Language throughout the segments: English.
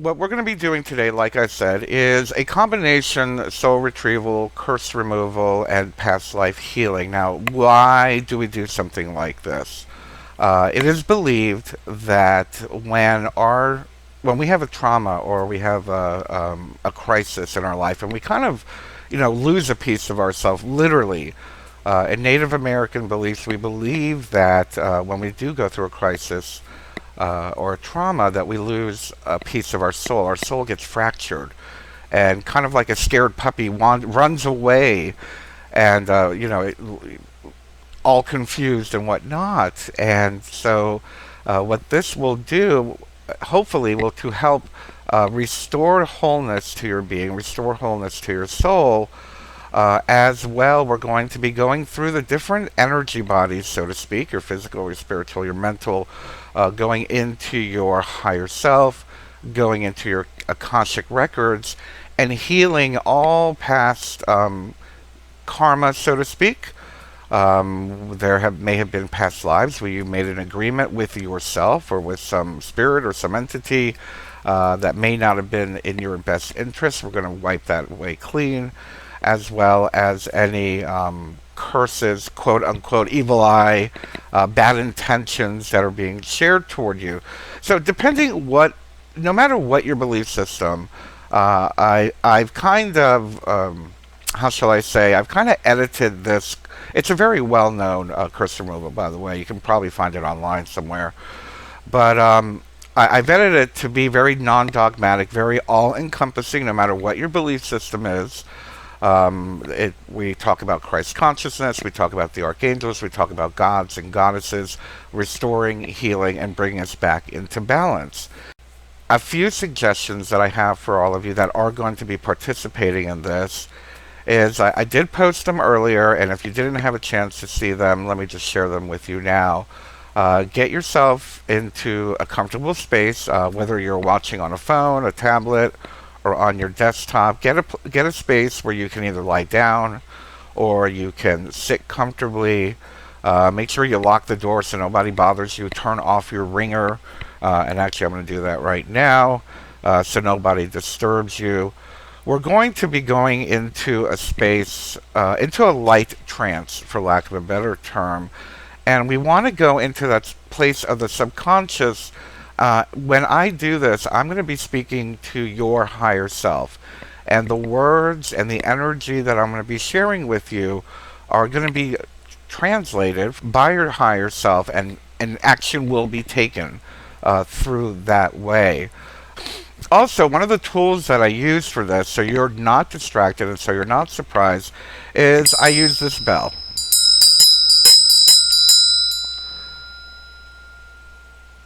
what we're going to be doing today, like I said, is a combination soul retrieval, curse removal, and past life healing. Now, why do we do something like this? It is believed that when we have a trauma or we have a crisis in our life, and we kind of, lose a piece of ourselves, literally. In Native American beliefs, we believe that when we do go through a crisis, or a trauma, that we lose a piece of our soul. Our soul gets fractured, and kind of like a scared puppy runs away, and all confused and whatnot. And so, what this will do, hopefully, will to help restore wholeness to your being, restore wholeness to your soul. As well, we're going to be going through the different energy bodies, so to speak, your physical, your spiritual, your mental, going into your higher self, going into your Akashic records, and healing all past karma, so to speak. May have been past lives where you made an agreement with yourself or with some spirit or some entity that may not have been in your best interest. We're going to wipe that away clean, as well as any curses, quote unquote, evil eye, bad intentions that are being shared toward you. So, no matter what your belief system, I've kind of, how shall I say, I've kind of edited this. It's a very well known curse removal, by the way. You can probably find it online somewhere. But I've edited it to be very non dogmatic, very all encompassing, no matter what your belief system is. We talk about Christ consciousness, we talk about the archangels, we talk about gods and goddesses, restoring, healing, and bringing us back into balance. A few suggestions that I have for all of you that are going to be participating in this is I did post them earlier, and if you didn't have a chance to see them, let me just share them with you now. Get yourself into a comfortable space, whether you're watching on a phone, a tablet, or on your desktop. Get a space where you can either lie down or you can sit comfortably. Make sure you lock the door so nobody bothers you. Turn off your ringer, and actually, I'm going to do that right now, so nobody disturbs you. We're going to be going into a space, into a light trance, for lack of a better term, and we want to go into that place of the subconscious. When I do this, I'm going to be speaking to your higher self. And the words and the energy that I'm going to be sharing with you are going to be translated by your higher self, and action will be taken through that way. Also, one of the tools that I use for this, so you're not distracted and so you're not surprised, is I use this bell.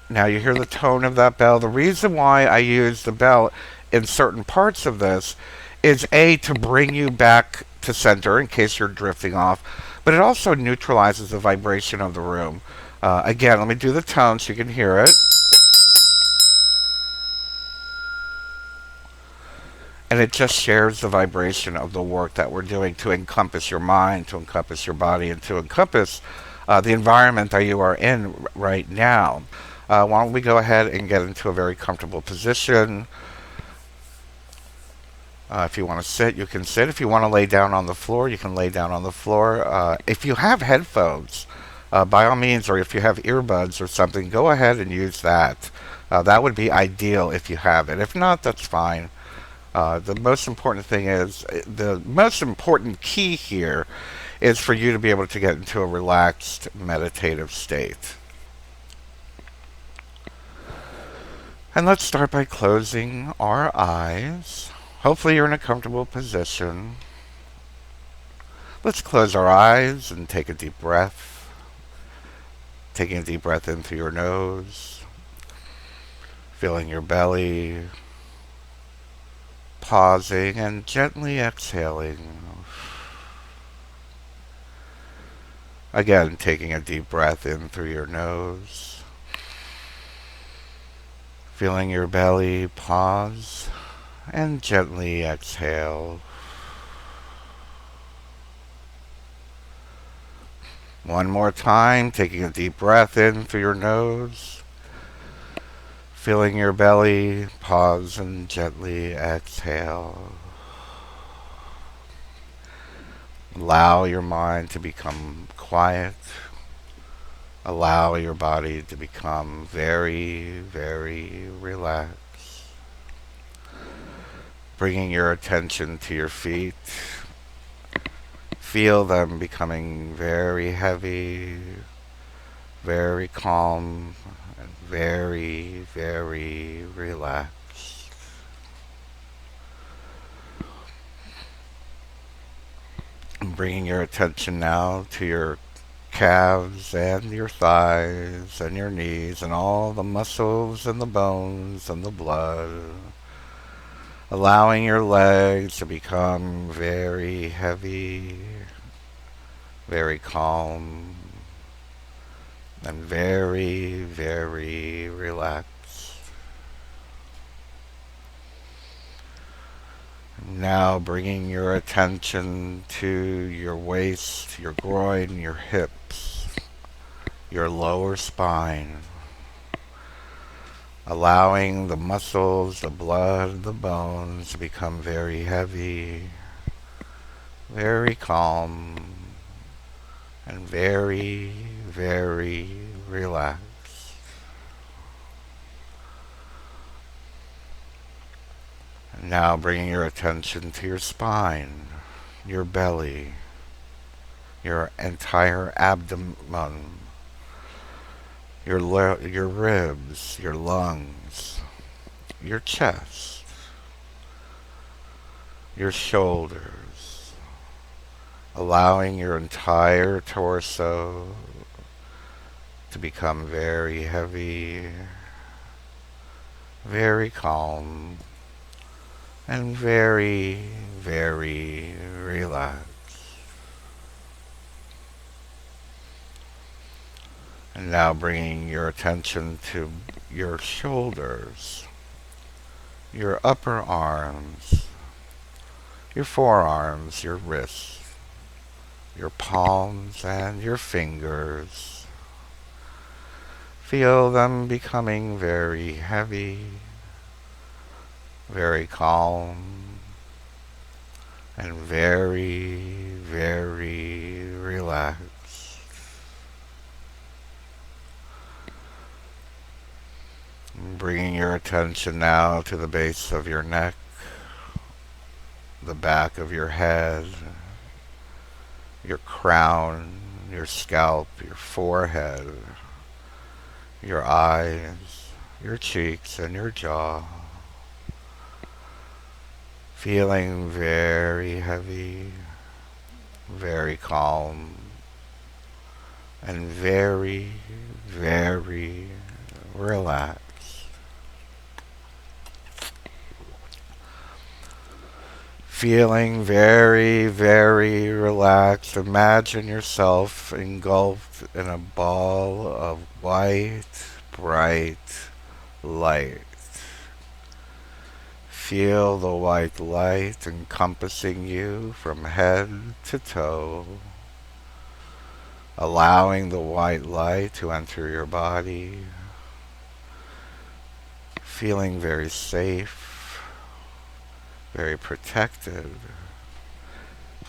Now you hear the tone of that bell. The reason why I use the bell in certain parts of this is A, to bring you back to center in case you're drifting off, but it also neutralizes the vibration of the room. Again, let me do the tone so you can hear it. And it just shares the vibration of the work that we're doing to encompass your mind, to encompass your body, and to encompass the environment that you are in right now. Why don't we go ahead and get into a very comfortable position. If you want to sit, you can sit. If you want to lay down on the floor, you can lay down on the floor. If you have headphones, by all means, or if you have earbuds or something, go ahead and use that. That would be ideal if you have it. If not, that's fine. The most important thing is, the most important key here is for you to be able to get into a relaxed meditative state. And let's start by closing our eyes. Hopefully you're in a comfortable position. Let's close our eyes and take a deep breath. Taking a deep breath in through your nose, feeling your belly, pausing and gently exhaling. Again, taking a deep breath in through your nose, feeling your belly, pause, and gently exhale. One more time, taking a deep breath in through your nose, Filling your belly, pause and gently exhale. Allow your mind to become quiet. Allow your body to become very, very relaxed. Bringing your attention to your feet. Feel them becoming very heavy, very calm, and very, very relaxed. Bringing your attention now to your calves and your thighs and your knees and all the muscles and the bones and the blood. Allowing your legs to become very heavy, very calm, and very, very relaxed. Now bringing your attention to your waist, your groin, your hips, your lower spine. Allowing the muscles, the blood, the bones to become very heavy, very calm, and very, very relaxed. And now bringing your attention to your spine, your belly, your entire abdomen, your ribs, your lungs, your chest, your shoulders, allowing your entire torso to become very heavy, very calm, and very, very relaxed. And now bringing your attention to your shoulders, your upper arms, your forearms, your wrists, your palms and your fingers. Feel them becoming very heavy, very calm, and very, very relaxed. Bringing your attention now to the base of your neck, the back of your head, your crown, your scalp, your forehead, your eyes, your cheeks, and your jaw. Feeling very heavy, very calm, and very, very relaxed. Feeling very, very relaxed. Imagine yourself engulfed in a ball of white, bright light. Feel the white light encompassing you from head to toe, allowing the white light to enter your body, feeling very safe, very protected,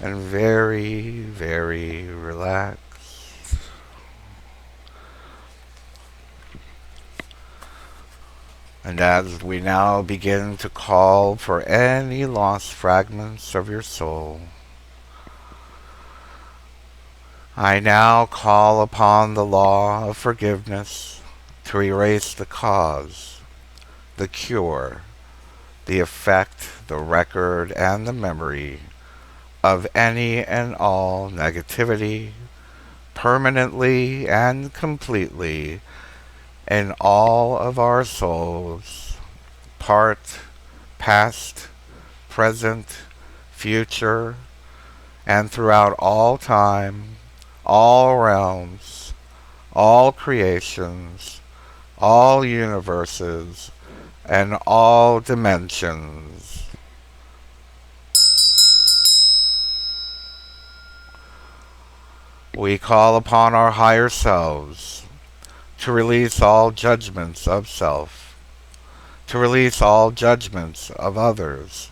and very, very relaxed. And as we now begin to call for any lost fragments of your soul, I now call upon the law of forgiveness to erase the cause, the cure, the effect, the record, and the memory of any and all negativity, permanently and completely, in all of our souls, part, past, present, future, and throughout all time, all realms, all creations, all universes, and all dimensions. We call upon our higher selves to release all judgments of self, to release all judgments of others,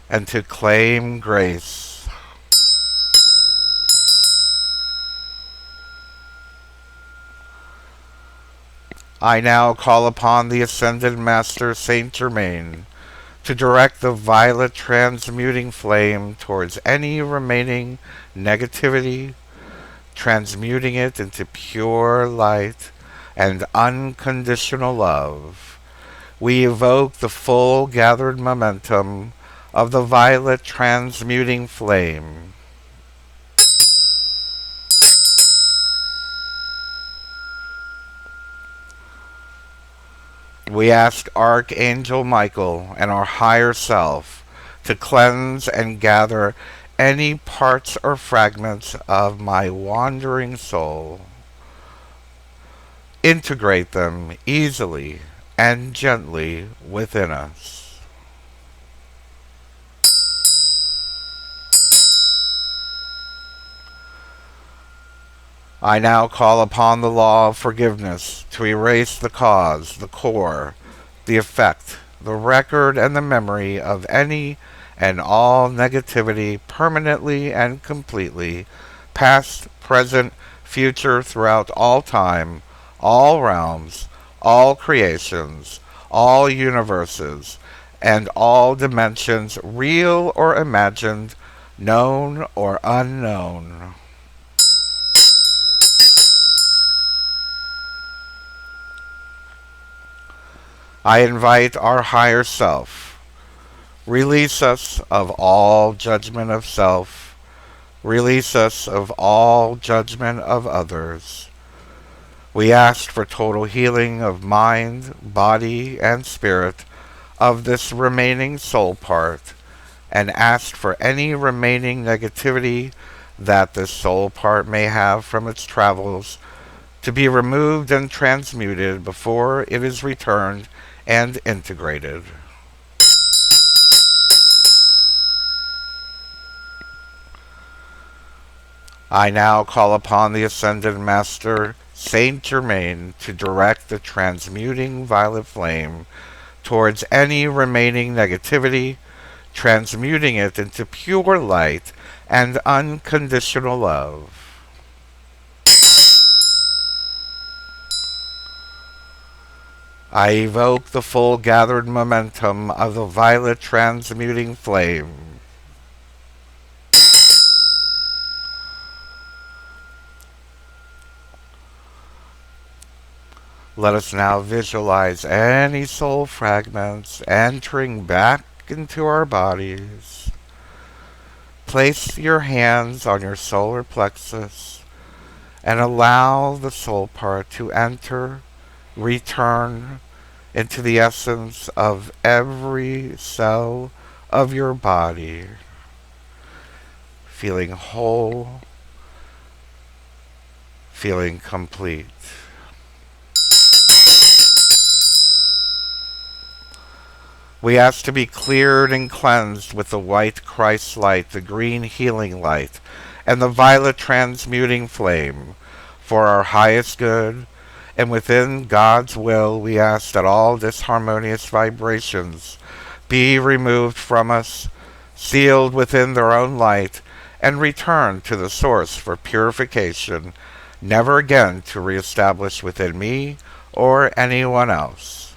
and to claim grace. I now call upon the Ascended Master Saint Germain to direct the violet transmuting flame towards any remaining negativity, transmuting it into pure light and unconditional love. We evoke the full gathered momentum of the violet transmuting flame. We ask Archangel Michael and our higher self to cleanse and gather any parts or fragments of my wandering soul. Integrate them easily and gently within us. I now call upon the law of forgiveness to erase the cause, the core, the effect, the record, and the memory of any and all negativity permanently and completely, past, present, future, throughout all time, all realms, all creations, all universes, and all dimensions, real or imagined, known or unknown. I invite our higher self. Release us of all judgment of self. Release us of all judgment of others. We ask for total healing of mind, body, and spirit of this remaining soul part, and ask for any remaining negativity that this soul part may have from its travels to be removed and transmuted before it is returned and integrated. I now call upon the Ascended Master, Saint Germain, to direct the transmuting violet flame towards any remaining negativity, transmuting it into pure light and unconditional love. I evoke the full gathered momentum of the violet transmuting flame. Let us now visualize any soul fragments entering back into our bodies. Place your hands on your solar plexus and allow the soul part to enter, return into the essence of every cell of your body, feeling whole, feeling complete. We ask to be cleared and cleansed with the white Christ light, the green healing light, and the violet transmuting flame for our highest good. And within God's will, we ask that all disharmonious vibrations be removed from us, sealed within their own light, and returned to the source for purification, never again to reestablish within me or anyone else.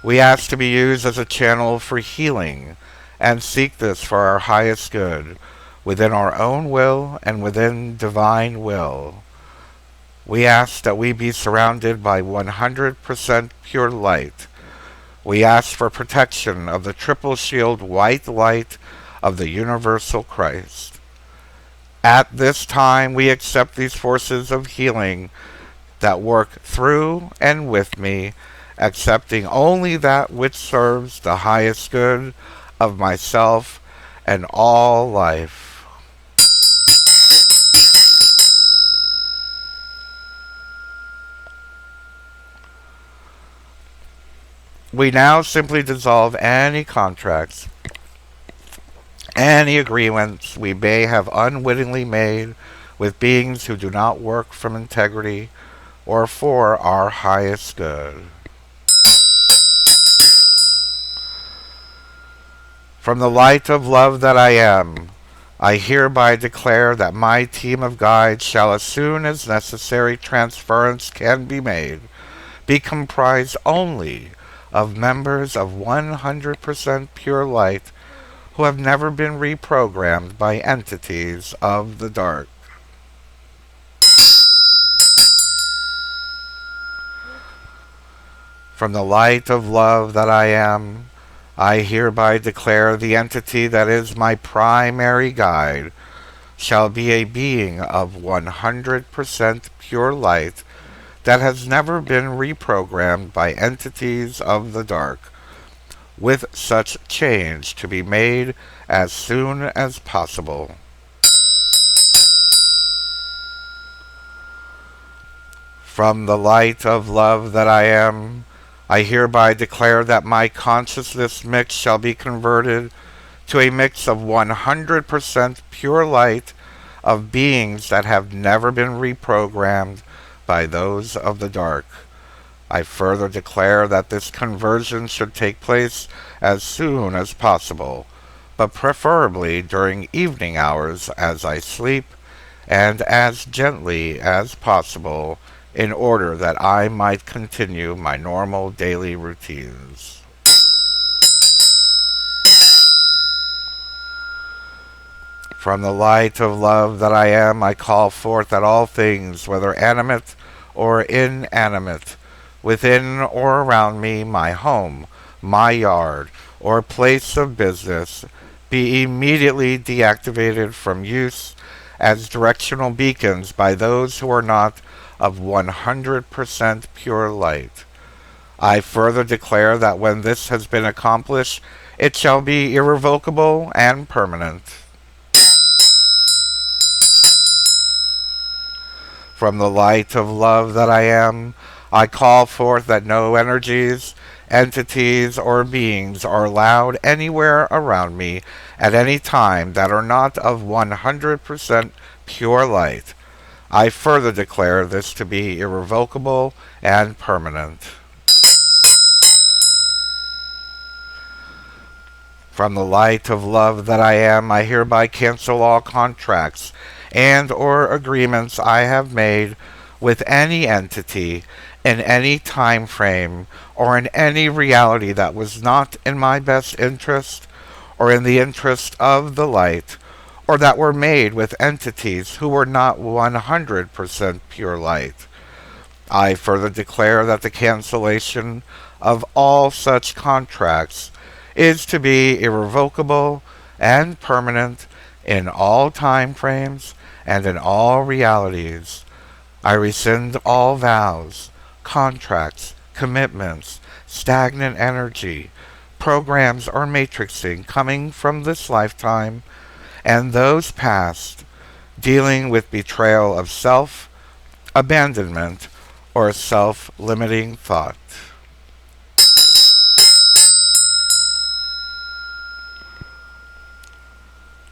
We ask to be used as a channel for healing, and seek this for our highest good, within our own will and within divine will. We ask that we be surrounded by 100% pure light. We ask for protection of the triple shield white light of the universal Christ. At this time, we accept these forces of healing that work through and with me, accepting only that which serves the highest good of myself and all life. We now simply dissolve any contracts, any agreements we may have unwittingly made with beings who do not work from integrity or for our highest good. From the light of love that I am, I hereby declare that my team of guides shall, as soon as necessary transference can be made, be comprised only of members of 100% pure light who have never been reprogrammed by entities of the dark. From the light of love that I am, I hereby declare the entity that is my primary guide shall be a being of 100% pure light that has never been reprogrammed by entities of the dark, with such change to be made as soon as possible. From the light of love that I am, I hereby declare that my consciousness mix shall be converted to a mix of 100% pure light of beings that have never been reprogrammed by those of the dark. I further declare that this conversion should take place as soon as possible, but preferably during evening hours as I sleep, and as gently as possible, in order that I might continue my normal daily routines. From the light of love that I am, I call forth that all things, whether animate or inanimate, within or around me, my home, my yard, or place of business, be immediately deactivated from use as directional beacons by those who are not of 100% pure light. I further declare that when this has been accomplished, it shall be irrevocable and permanent. From the light of love that I am, I call forth that no energies, entities, or beings are allowed anywhere around me at any time that are not of 100% pure light. I further declare this to be irrevocable and permanent. From the light of love that I am, I hereby cancel all contracts and or agreements I have made with any entity in any time frame or in any reality that was not in my best interest or in the interest of the light, or that were made with entities who were not 100% pure light. I further declare that the cancellation of all such contracts is to be irrevocable and permanent in all time frames and in all realities. I rescind all vows, contracts, commitments, stagnant energy, programs or matrixing coming from this lifetime and those past, dealing with betrayal of self, abandonment, or self-limiting thought.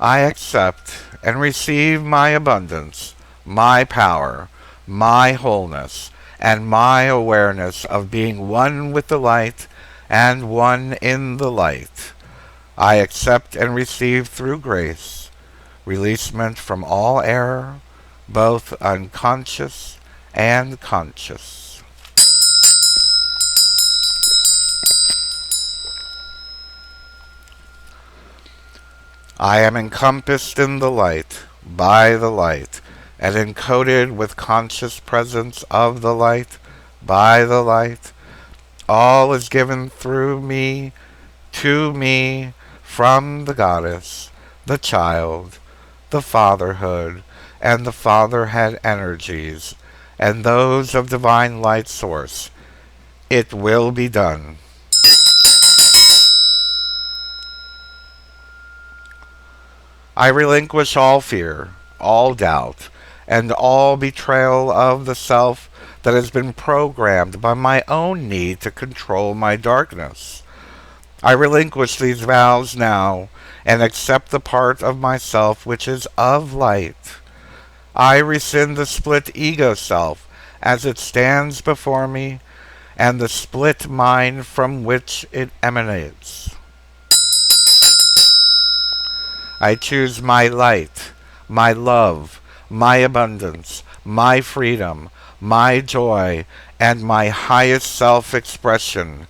I accept and receive my abundance, my power, my wholeness, and my awareness of being one with the light and one in the light. I accept and receive through grace releasement from all error, both unconscious and conscious. I am encompassed in the light, by the light, and encoded with conscious presence of the light, by the light. All is given through me, to me, from the goddess, the child, the fatherhood, and the fatherhead energies, and those of divine light source. It will be done. I relinquish all fear, all doubt, and all betrayal of the self that has been programmed by my own need to control my darkness. I relinquish these vows now and accept the part of myself which is of light. I rescind the split ego self as it stands before me, and the split mind from which it emanates. I choose my light, my love, my abundance, my freedom, my joy, and my highest self-expression,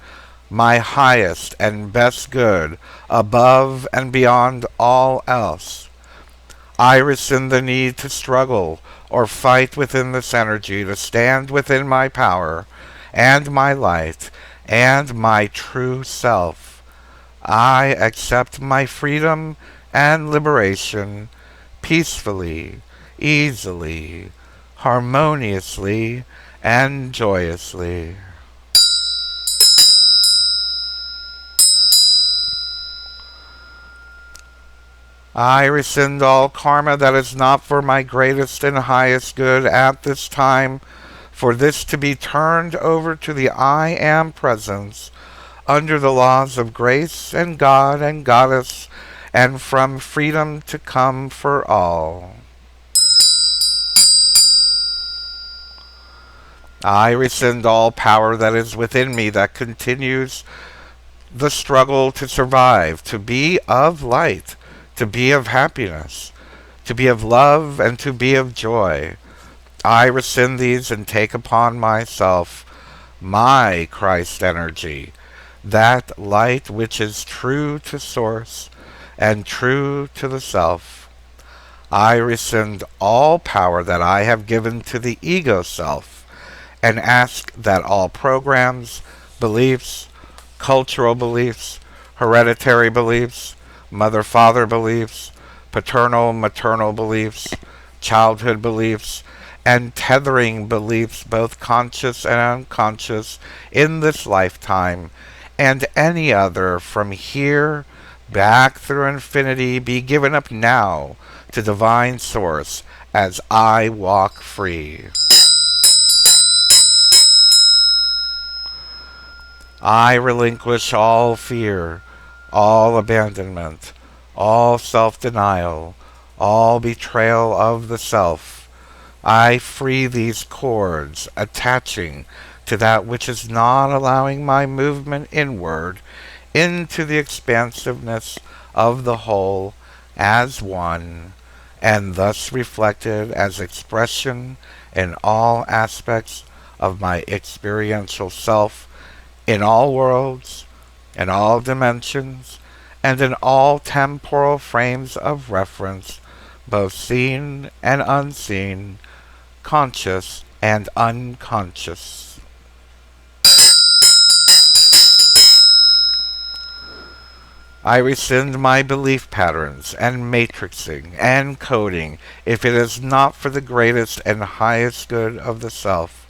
my highest and best good, above and beyond all else. I rescind the need to struggle or fight within this energy, to stand within my power and my light and my true self. I accept my freedom and liberation peacefully, easily, harmoniously, and joyously. I rescind all karma that is not for my greatest and highest good at this time, for this to be turned over to the I Am Presence under the laws of grace and God and Goddess, and from freedom to come for all. I rescind all power that is within me that continues the struggle to survive, to be of light, to be of happiness, to be of love, and to be of joy. I rescind these and take upon myself my Christ energy, that light which is true to Source and true to the Self. I rescind all power that I have given to the ego self, and ask that all programs, beliefs, cultural beliefs, hereditary beliefs, mother-father beliefs, paternal-maternal beliefs, childhood beliefs, and tethering beliefs, both conscious and unconscious, in this lifetime, and any other from here back through infinity, be given up now to Divine Source as I walk free. I relinquish all fear, all abandonment, all self-denial, all betrayal of the self. I free these cords attaching to that which is not allowing my movement inward into the expansiveness of the whole as one, and thus reflected as expression in all aspects of my experiential self, in all worlds, in all dimensions, and in all temporal frames of reference, both seen and unseen, conscious and unconscious. I rescind my belief patterns and matrixing and coding if it is not for the greatest and highest good of the self.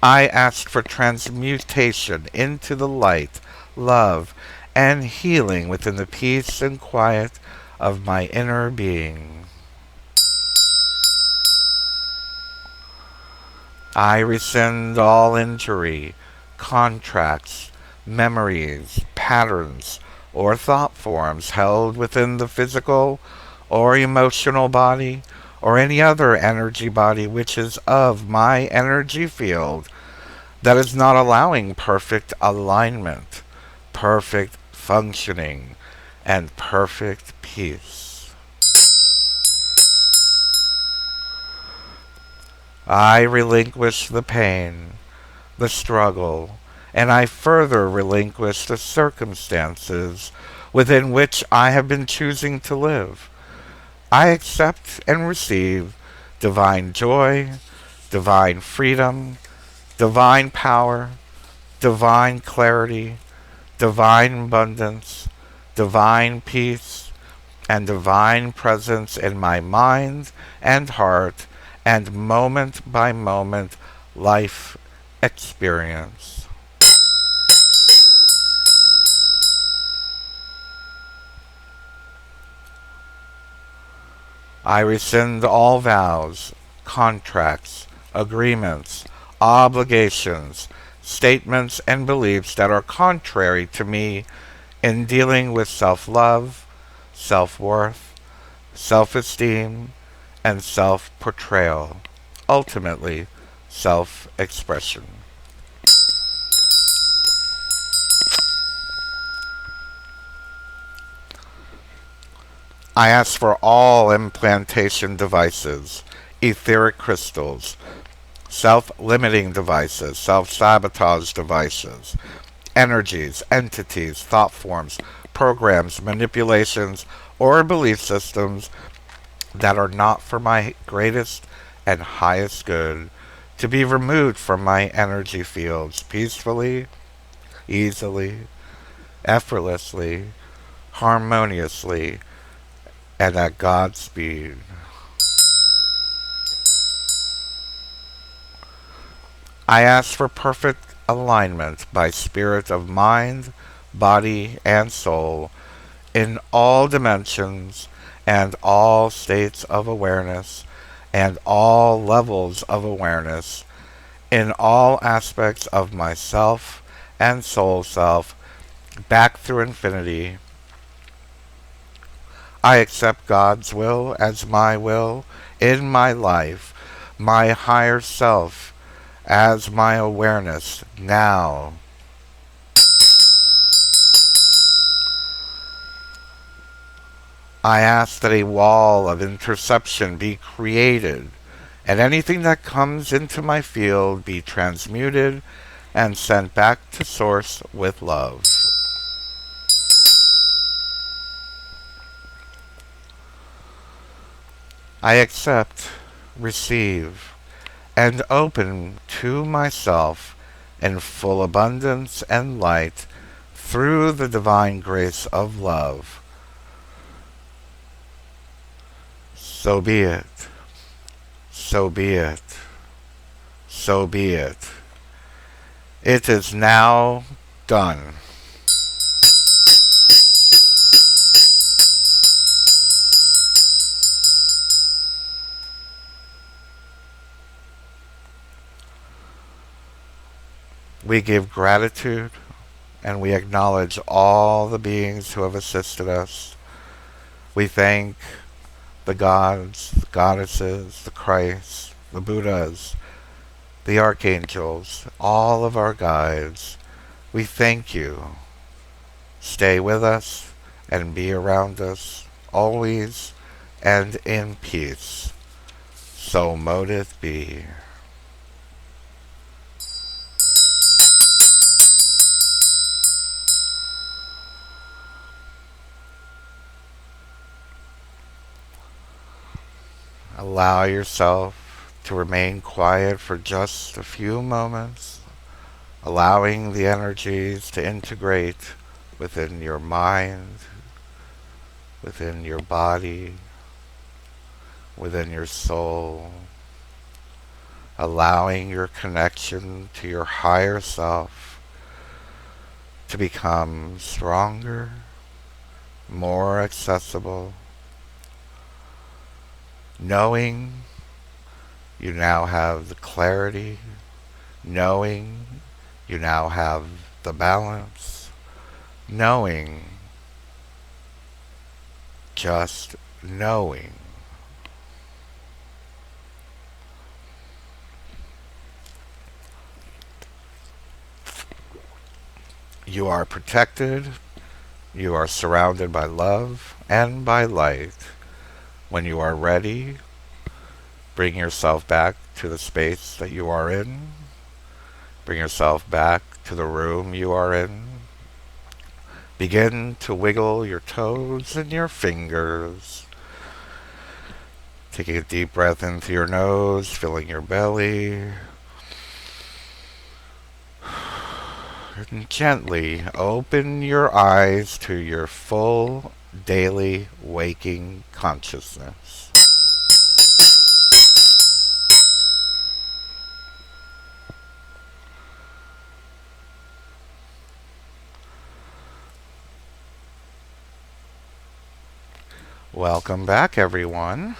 I ask for transmutation into the light, love, and healing within the peace and quiet of my inner being. I rescind all injury, contracts, memories, patterns, or thought forms held within the physical or emotional body, or any other energy body which is of my energy field, that is not allowing perfect alignment, perfect functioning, and perfect peace. I relinquish the pain, the struggle, and I further relinquish the circumstances within which I have been choosing to live. I accept and receive divine joy, divine freedom, divine power, divine clarity, divine abundance, divine peace, and divine presence in my mind and heart and moment by moment life experience. I rescind all vows, contracts, agreements, obligations, statements, and beliefs that are contrary to me in dealing with self-love, self-worth, self-esteem, and self-portrayal. Ultimately, self-expression. I ask for all implantation devices, etheric crystals, self-limiting devices, self-sabotage devices, energies, entities, thought forms, programs, manipulations, or belief systems that are not for my greatest and highest good to be removed from my energy fields peacefully, easily, effortlessly, harmoniously, and at God's speed. I ask for perfect alignment by spirit of mind, body, and soul in all dimensions and all states of awareness and all levels of awareness in all aspects of myself and soul self back through infinity. I accept God's will as my will in my life, my higher self as my awareness now. I ask that a wall of interception be created, and anything that comes into my field be transmuted and sent back to Source with love. I accept, receive, and open to myself in full abundance and light through the divine grace of love. So be it. So be it. So be it. It is now done. We give gratitude and we acknowledge all the beings who have assisted us. We thank the gods, the goddesses, the Christ, the Buddhas, the archangels, all of our guides. We thank you. Stay with us and be around us always and in peace. So mote it be. Allow yourself to remain quiet for just a few moments, allowing the energies to integrate within your mind, within your body, within your soul, allowing your connection to your higher self to become stronger, more accessible, knowing you now have the clarity, knowing you now have the balance, knowing, just knowing. You are protected, you are surrounded by love and by light. When you are ready, bring yourself back to the space that you are in. Bring yourself back to the room you are in. Begin to wiggle your toes and your fingers. Taking a deep breath into your nose, filling your belly. And gently open your eyes to your full daily waking consciousness. Welcome back, everyone.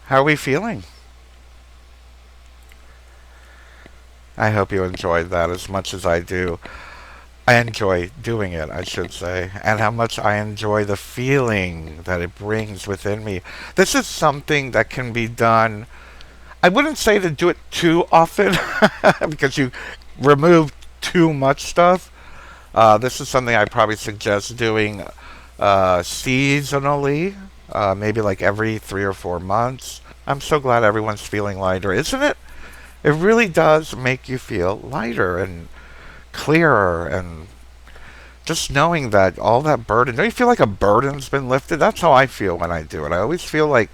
How are we feeling? I hope you enjoyed that as much as I do. I enjoy doing it, I should say, and how much I enjoy the feeling that it brings within me. This is something that can be done. I wouldn't say to do it too often because you remove too much stuff. This is something I probably suggest doing seasonally, maybe like every 3 or 4 months. I'm so glad everyone's feeling lighter, isn't it? It really does make you feel lighter and clearer, and just knowing that all that burden, don't you feel like a burden's been lifted? That's how I feel when I do it. I always feel like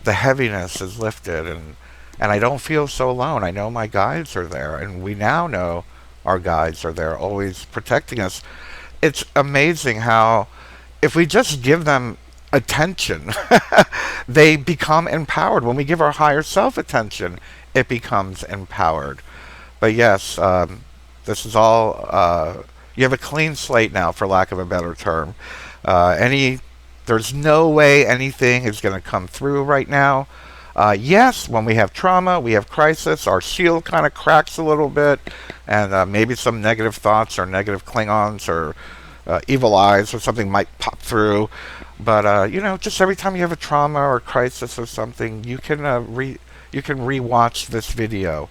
the heaviness is lifted, and I don't feel so alone. I know my guides are there, and we now know our guides are there, always protecting us. It's amazing how if we just give them attention, they become empowered. When we give our higher self attention, it becomes empowered. But yes, this is all. You have a clean slate now, for lack of a better term. Any, there's no way anything is going to come through right now. Yes, when we have trauma, we have crisis, our shield kind of cracks a little bit, and maybe some negative thoughts or negative Klingons or evil eyes or something might pop through. But just every time you have a trauma or crisis or something, you can rewatch this video.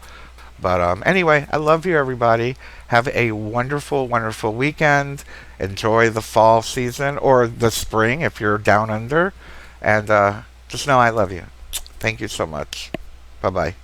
But anyway, I love you, everybody. Have a wonderful, wonderful weekend. Enjoy the fall season or the spring if you're down under. And just know I love you. Thank you so much. Bye bye.